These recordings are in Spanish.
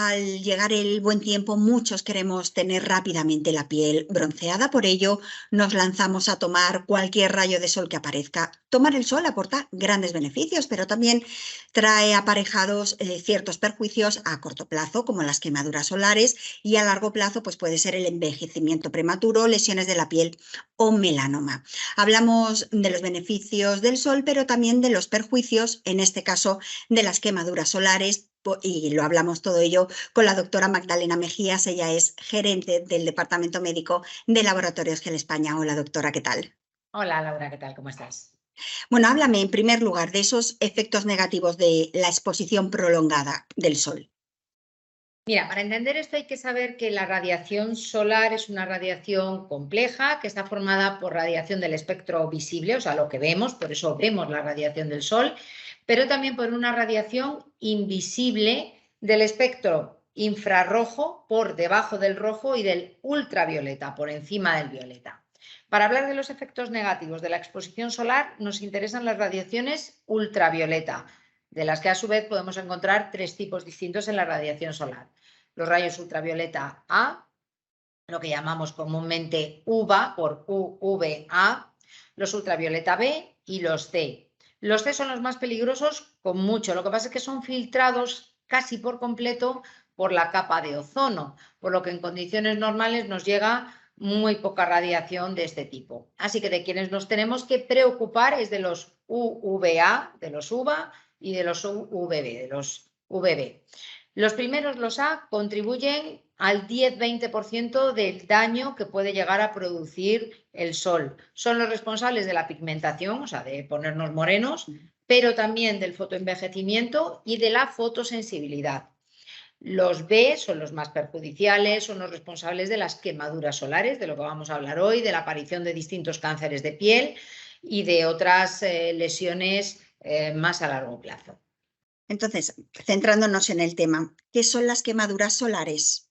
al llegar el buen tiempo, muchos queremos tener rápidamente la piel bronceada, por ello nos lanzamos a tomar cualquier rayo de sol que aparezca. Tomar el sol aporta grandes beneficios, pero también trae aparejados ciertos perjuicios a corto plazo, como las quemaduras solares, y a largo plazo pues puede ser el envejecimiento prematuro, lesiones de la piel o melanoma. Hablamos de los beneficios del sol, pero también de los perjuicios, en este caso de las quemaduras solares, y lo hablamos todo ello con la doctora Magdalena Mejías. Ella es gerente del Departamento Médico de Laboratorios GEL España. Hola, doctora, ¿qué tal? Hola, Laura, ¿qué tal? ¿Cómo estás? Bueno, háblame en primer lugar de esos efectos negativos de la exposición prolongada del sol. Mira, para entender esto hay que saber que la radiación solar es una radiación compleja que está formada por radiación del espectro visible, o sea, lo que vemos, por eso vemos la radiación del sol, pero también por una radiación invisible del espectro infrarrojo por debajo del rojo y del ultravioleta por encima del violeta. Para hablar de los efectos negativos de la exposición solar nos interesan las radiaciones ultravioleta, de las que a su vez podemos encontrar tres tipos distintos en la radiación solar. Los rayos ultravioleta A, lo que llamamos comúnmente UVA por UVA, los ultravioleta B y los C. Los C son los más peligrosos con mucho, lo que pasa es que son filtrados casi por completo por la capa de ozono, por lo que en condiciones normales nos llega muy poca radiación de este tipo. Así que de quienes nos tenemos que preocupar es de los UVA, de los UVA y de los UVB, de los VB. Los primeros, los A, contribuyen al 10-20% del daño que puede llegar a producir el sol. Son los responsables de la pigmentación, o sea, de ponernos morenos, pero también del fotoenvejecimiento y de la fotosensibilidad. Los B son los más perjudiciales, son los responsables de las quemaduras solares, de lo que vamos a hablar hoy, de la aparición de distintos cánceres de piel y de otras lesiones más a largo plazo. Entonces, centrándonos en el tema, ¿qué son las quemaduras solares?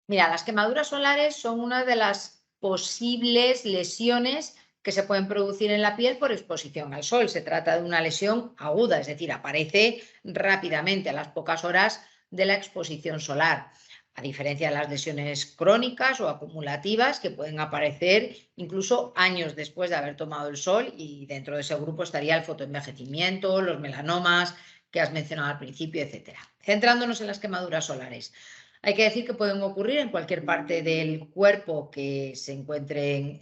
Mira, las quemaduras solares son una de las posibles lesiones que se pueden producir en la piel por exposición al sol. Se trata de una lesión aguda, es decir, aparece rápidamente a las pocas horas de la exposición solar, a diferencia de las lesiones crónicas o acumulativas que pueden aparecer incluso años después de haber tomado el sol, y dentro de ese grupo estaría el fotoenvejecimiento, los melanomas que has mencionado al principio, etcétera. Centrándonos en las quemaduras solares. Hay que decir que pueden ocurrir en cualquier parte del cuerpo que se encuentren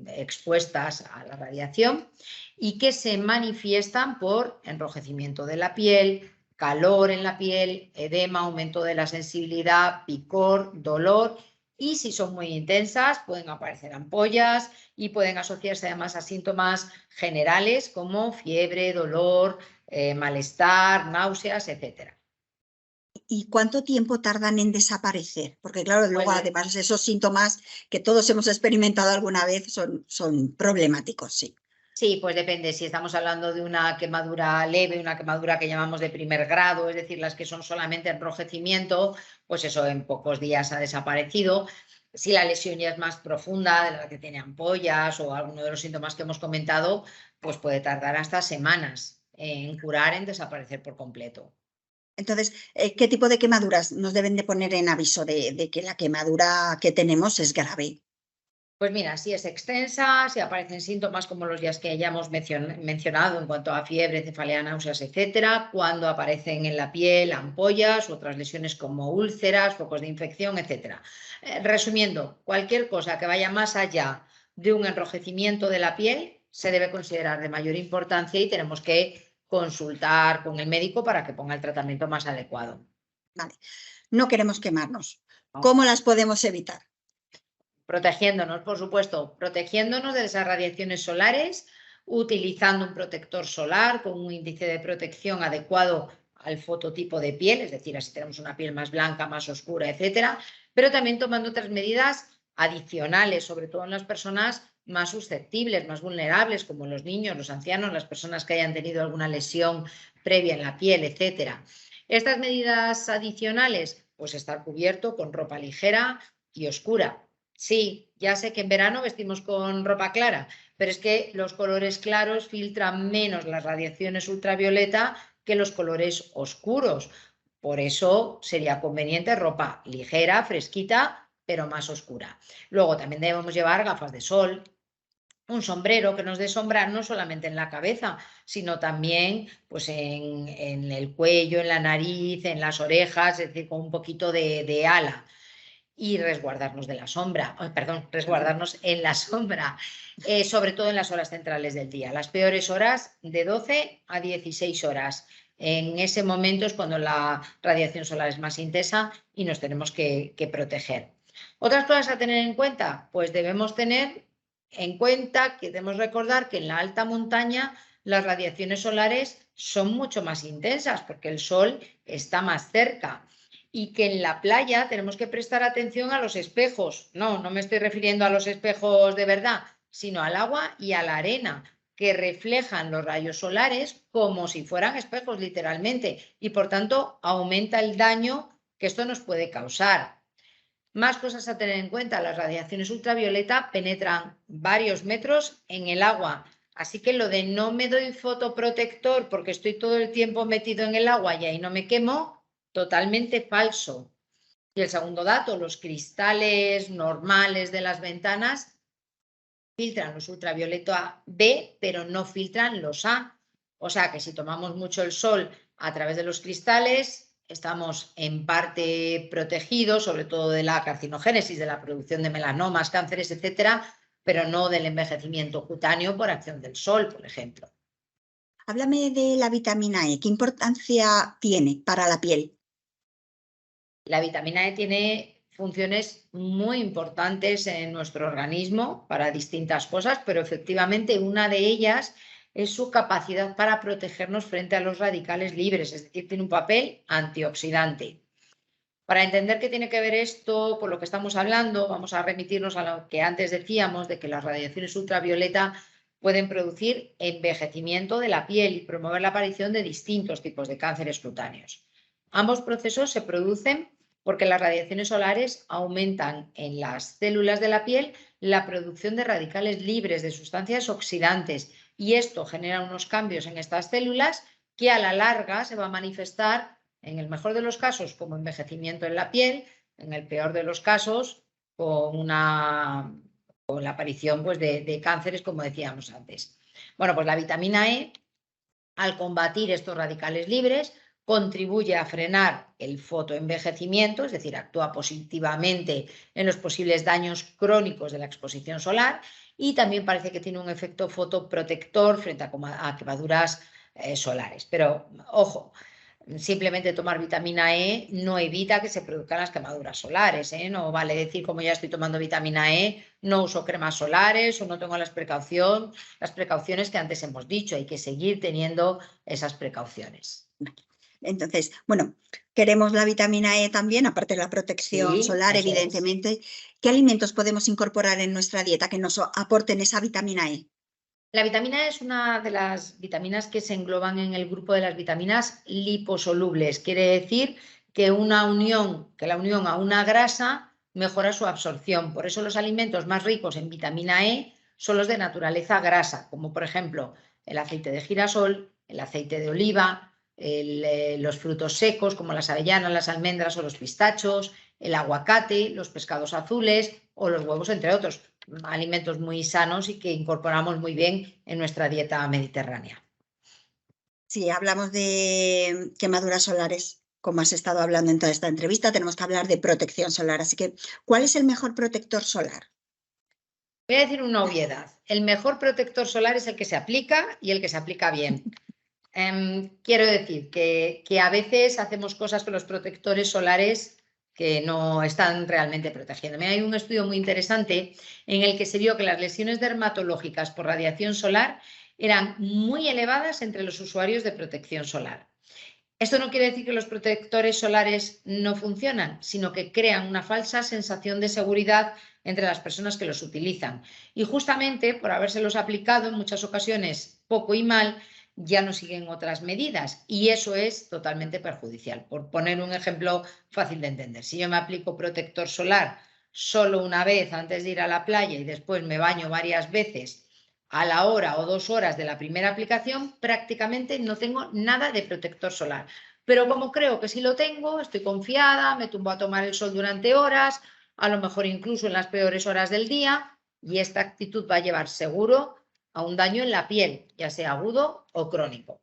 expuestas a la radiación y que se manifiestan por enrojecimiento de la piel, calor en la piel, edema, aumento de la sensibilidad, picor, dolor, y si son muy intensas pueden aparecer ampollas y pueden asociarse además a síntomas generales como fiebre, dolor, malestar, náuseas, etc. ¿Y cuánto tiempo tardan en desaparecer? Porque claro, luego Pues además esos síntomas que todos hemos experimentado alguna vez son problemáticos, sí. Sí, pues depende. Si estamos hablando de una quemadura leve, una quemadura que llamamos de primer grado, es decir, las que son solamente enrojecimiento, pues eso en pocos días ha desaparecido. Si la lesión ya es más profunda, de la que tiene ampollas o alguno de los síntomas que hemos comentado, pues puede tardar hasta semanas en curar, en desaparecer por completo. Entonces, ¿qué tipo de quemaduras nos deben de poner en aviso de que la quemadura que tenemos es grave? Pues mira, si es extensa, si aparecen síntomas como los días que ya hemos mencionado en cuanto a fiebre, cefalea, náuseas, etcétera, cuando aparecen en la piel ampollas u otras lesiones como úlceras, focos de infección, etcétera. Resumiendo, cualquier cosa que vaya más allá de un enrojecimiento de la piel se debe considerar de mayor importancia y tenemos que consultar con el médico para que ponga el tratamiento más adecuado. Vale. No queremos quemarnos. ¿No? ¿Cómo las podemos evitar? Protegiéndonos, por supuesto, protegiéndonos de esas radiaciones solares, utilizando un protector solar con un índice de protección adecuado al fototipo de piel, es decir, si tenemos una piel más blanca, más oscura, etcétera, pero también tomando otras medidas adicionales, sobre todo en las personas más susceptibles, más vulnerables, como los niños, los ancianos, las personas que hayan tenido alguna lesión previa en la piel, etcétera. Estas medidas adicionales, pues estar cubierto con ropa ligera y oscura. Sí, ya sé que en verano vestimos con ropa clara, pero es que los colores claros filtran menos las radiaciones ultravioleta que los colores oscuros. Por eso sería conveniente ropa ligera, fresquita, pero más oscura. Luego también debemos llevar gafas de sol, un sombrero que nos dé sombra no solamente en la cabeza, sino también pues, en el cuello, en la nariz, en las orejas, es decir, con un poquito de ala. Y resguardarnos de la sombra, perdón, resguardarnos en la sombra, sobre todo en las horas centrales del día. Las peores horas de 12 a 16 horas. En ese momento es cuando la radiación solar es más intensa y nos tenemos que proteger. Otras cosas a tener en cuenta, pues debemos tener en cuenta que debemos recordar que en la alta montaña las radiaciones solares son mucho más intensas porque el sol está más cerca. Y que en la playa tenemos que prestar atención a los espejos. No, no me estoy refiriendo a los espejos de verdad, sino al agua y a la arena, que reflejan los rayos solares como si fueran espejos literalmente, y por tanto aumenta el daño que esto nos puede causar. Más cosas a tener en cuenta, las radiaciones ultravioleta penetran varios metros en el agua, así que lo de no me doy fotoprotector porque estoy todo el tiempo metido en el agua y ahí no me quemo, totalmente falso. Y el segundo dato, los cristales normales de las ventanas filtran los ultravioleta B, pero no filtran los A. O sea que si tomamos mucho el sol a través de los cristales, estamos en parte protegidos, sobre todo de la carcinogénesis, de la producción de melanomas, cánceres, etcétera, pero no del envejecimiento cutáneo por acción del sol, por ejemplo. Háblame de la vitamina E. ¿Qué importancia tiene para la piel? La vitamina E tiene funciones muy importantes en nuestro organismo para distintas cosas, pero efectivamente una de ellas es su capacidad para protegernos frente a los radicales libres, es decir, tiene un papel antioxidante. Para entender qué tiene que ver esto con lo que estamos hablando, vamos a remitirnos a lo que antes decíamos de que las radiaciones ultravioleta pueden producir envejecimiento de la piel y promover la aparición de distintos tipos de cánceres cutáneos. Ambos procesos se producen porque las radiaciones solares aumentan en las células de la piel la producción de radicales libres de sustancias oxidantes y esto genera unos cambios en estas células que a la larga se va a manifestar en el mejor de los casos como envejecimiento en la piel, en el peor de los casos con la aparición pues, de cánceres, como decíamos antes. Bueno, pues la vitamina E, al combatir estos radicales libres, contribuye a frenar el fotoenvejecimiento, es decir, actúa positivamente en los posibles daños crónicos de la exposición solar y también parece que tiene un efecto fotoprotector frente a quemaduras solares. Pero, ojo, simplemente tomar vitamina E no evita que se produzcan las quemaduras solares, ¿eh? No vale decir, como ya estoy tomando vitamina E, no uso cremas solares o no tengo las precauciones que antes hemos dicho. Hay que seguir teniendo esas precauciones. Entonces, bueno, queremos la vitamina E también, aparte de la protección Sí, solar, eso es. evidentemente. ¿Qué alimentos podemos incorporar en nuestra dieta que nos aporten esa vitamina E? La vitamina E es una de las vitaminas que se engloban en el grupo de las vitaminas liposolubles. Quiere decir que la unión a una grasa mejora su absorción. Por eso los alimentos más ricos en vitamina E son los de naturaleza grasa, como por ejemplo el aceite de girasol, el aceite de oliva, los frutos secos como las avellanas, las almendras o los pistachos, el aguacate, los pescados azules o los huevos, entre otros. Alimentos muy sanos y que incorporamos muy bien en nuestra dieta mediterránea. Si hablamos de quemaduras solares, como has estado hablando en toda esta entrevista, tenemos que hablar de protección solar. Así que, ¿cuál es el mejor protector solar? Voy a decir una obviedad. El mejor protector solar es el que se aplica y el que se aplica bien. Quiero decir que a veces hacemos cosas con los protectores solares que no están realmente protegiendo. Hay un estudio muy interesante en el que se vio que las lesiones dermatológicas por radiación solar eran muy elevadas entre los usuarios de protección solar. Esto no quiere decir que los protectores solares no funcionan, sino que crean una falsa sensación de seguridad entre las personas que los utilizan. Y justamente por habérselos aplicado en muchas ocasiones poco y mal, ya no siguen otras medidas y eso es totalmente perjudicial. Por poner un ejemplo fácil de entender, si yo me aplico protector solar solo una vez antes de ir a la playa y después me baño varias veces a la hora o 2 horas de la primera aplicación, prácticamente no tengo nada de protector solar. Pero como creo que sí lo tengo, estoy confiada, me tumbo a tomar el sol durante horas, a lo mejor incluso en las peores horas del día, y esta actitud va a llevar seguro a un daño en la piel, ya sea agudo o crónico.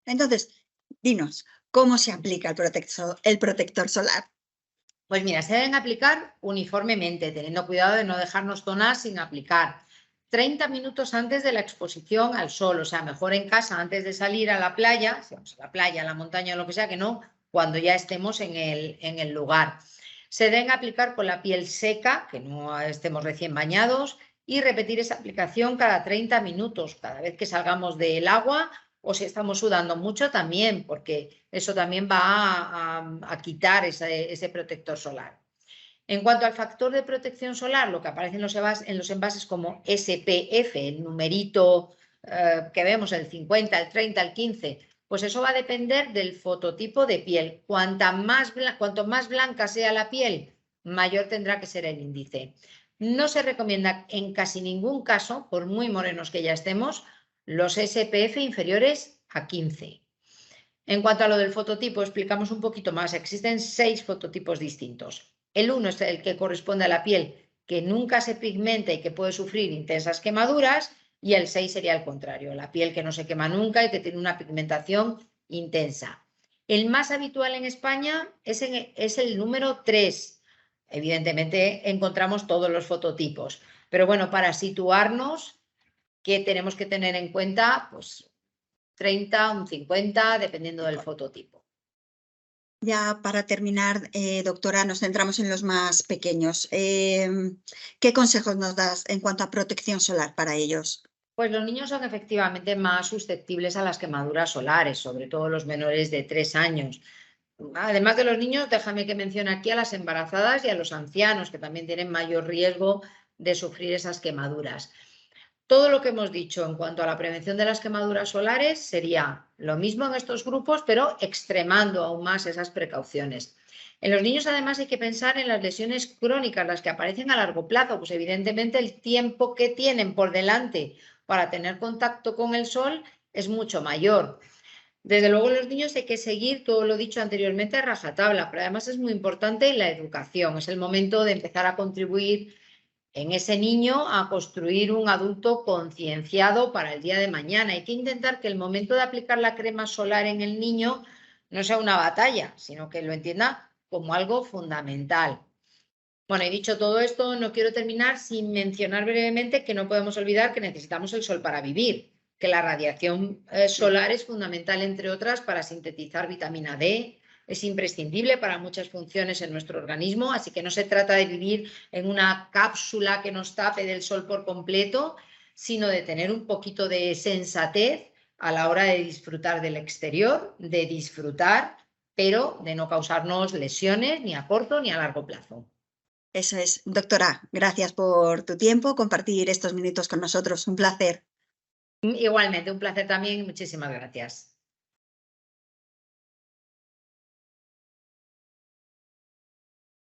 Entonces, dinos, ¿cómo se aplica el protector solar? Pues mira, se deben aplicar uniformemente, teniendo cuidado de no dejarnos zonas sin aplicar. 30 minutos antes de la exposición al sol, o sea, mejor en casa antes de salir a la playa, si vamos a la playa, a la montaña o lo que sea, que no cuando ya estemos en el lugar. Se deben aplicar con la piel seca, que no estemos recién bañados, y repetir esa aplicación cada 30 minutos, cada vez que salgamos del agua o si estamos sudando mucho también, porque eso también va a quitar ese protector solar. En cuanto al factor de protección solar, lo que aparece en los envases como SPF, el numerito que vemos, el 50, el 30, el 15, pues eso va a depender del fototipo de piel. Cuanto más blanca sea la piel, mayor tendrá que ser el índice. No se recomienda en casi ningún caso, por muy morenos que ya estemos, los SPF inferiores a 15. En cuanto a lo del fototipo, explicamos un poquito más. Existen 6 fototipos distintos. El 1 es el que corresponde a la piel que nunca se pigmenta y que puede sufrir intensas quemaduras, y el 6 sería el contrario, la piel que no se quema nunca y que tiene una pigmentación intensa. El más habitual en España es el número 3. Evidentemente encontramos todos los fototipos, pero bueno, para situarnos, ¿qué tenemos que tener en cuenta? Pues 30, un 50, dependiendo del fototipo. Ya para terminar, doctora, nos centramos en los más pequeños. ¿Qué consejos nos das en cuanto a protección solar para ellos? Pues los niños son efectivamente más susceptibles a las quemaduras solares, sobre todo los menores de 3 años. Además de los niños, déjame que mencione aquí a las embarazadas y a los ancianos, que también tienen mayor riesgo de sufrir esas quemaduras. Todo lo que hemos dicho en cuanto a la prevención de las quemaduras solares sería lo mismo en estos grupos, pero extremando aún más esas precauciones. En los niños, además, hay que pensar en las lesiones crónicas, las que aparecen a largo plazo, pues evidentemente el tiempo que tienen por delante para tener contacto con el sol es mucho mayor. Desde luego, los niños hay que seguir todo lo dicho anteriormente a rajatabla, pero además es muy importante la educación. Es el momento de empezar a contribuir en ese niño a construir un adulto concienciado para el día de mañana. Hay que intentar que el momento de aplicar la crema solar en el niño no sea una batalla, sino que lo entienda como algo fundamental. Bueno, y dicho todo esto, no quiero terminar sin mencionar brevemente que no podemos olvidar que necesitamos el sol para vivir, que la radiación solar es fundamental, entre otras, para sintetizar vitamina D, es imprescindible para muchas funciones en nuestro organismo, así que no se trata de vivir en una cápsula que nos tape del sol por completo, sino de tener un poquito de sensatez a la hora de disfrutar del exterior, de disfrutar, pero de no causarnos lesiones ni a corto ni a largo plazo. Eso es. Doctora, gracias por tu tiempo, compartir estos minutos con nosotros. Un placer. Igualmente, un placer también. Muchísimas gracias.